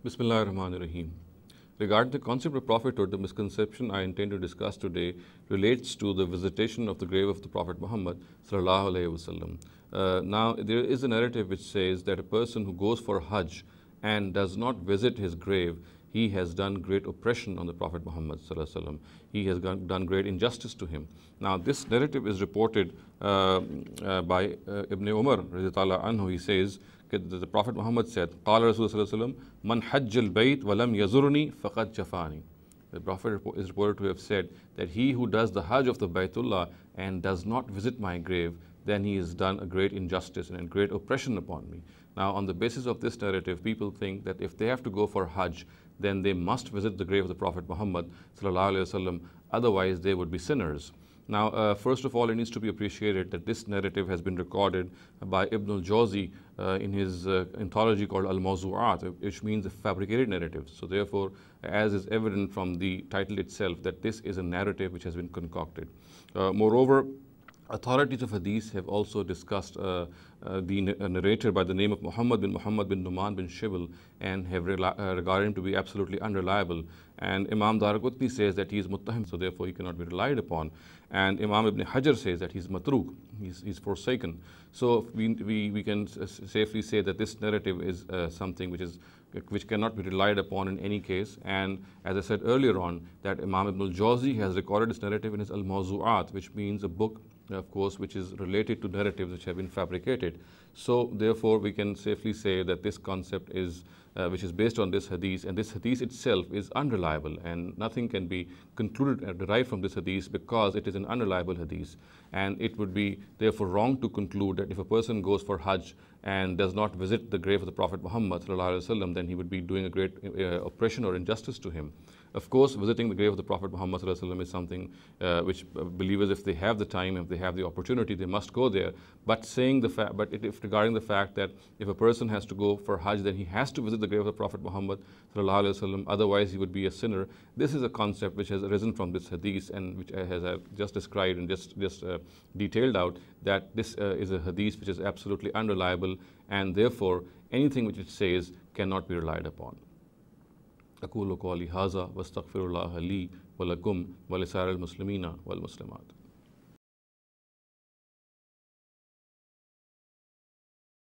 Bismillahir Rahmanir Rahim. Regarding the concept of prophethood, the misconception I intend to discuss today relates to the visitation of the grave of the Prophet Muhammad sallallahu alaihi wasallam. Now, there is a narrative which says that a person who goes for Hajj and does not visit his grave, he has done great oppression on the Prophet Muhammad sallallahu alaihi wasallam. He has done great injustice to him. Now, this narrative is reported by Ibn Umar radhiyallahu anhu. He says, the Prophet Muhammad said, "Qala Rasulullah man hajjal bayt wa lam yazurni faqad jafani." The Prophet is reported to have said that he who does the Hajj of the Baytullah and does not visit my grave, then he has done a great injustice and a great oppression upon me. Now, on the basis of this narrative, people think that if they have to go for Hajj, then they must visit the grave of the Prophet Muhammad sallallahu alaihi wasallam, otherwise they would be sinners. Now, first of all, it needs to be appreciated that this narrative has been recorded by Ibn al-Jawzi in his anthology called Al-Mawrid, which means a fabricated narrative. So therefore, as is evident from the title itself, that this is a narrative which has been concocted. Moreover, authorities of hadith have also discussed the narrator by the name of Muhammad bin Numan bin Shibl and have regarded him to be absolutely unreliable. And Imam Daraqutni says that he is muttahim, so therefore he cannot be relied upon. And Imam Ibn Hajar says that he is matruk, he's forsaken. So we can safely say that this narrative is something which cannot be relied upon in any case. And as I said earlier on, that Imam Ibn al-Jawzi has recorded this narrative in his Al-Mawzu'at, which means a book, of course, which is related to narratives which have been fabricated. So therefore, we can safely say that this concept is which is based on this hadith, and this hadith itself is unreliable, and nothing can be concluded or derived from this hadith because it is an unreliable hadith. And it would be therefore wrong to conclude that if a person goes for Hajj and does not visit the grave of the Prophet Muhammad sallallahu alaihi wasallam, then he would be doing a great oppression or injustice to him. Of course, visiting the grave of the Prophet Muhammad sallallahu alaihi wasallam is something which believers, if they have the time, if they have the opportunity, they must go there. But regarding the fact that if a person has to go for Hajj, then he has to visit the grave of the Prophet Muhammad sallallahu alaihi wasallam, otherwise he would be a sinner. This is a concept which has arisen from this hadith, and which has just described and just detailed out, that this is a hadith which is absolutely unreliable, and therefore anything which it says cannot be relied upon. أقول قولي هذا واستغفر الله لي ولكم ولسائر المسلمين والمسلمات.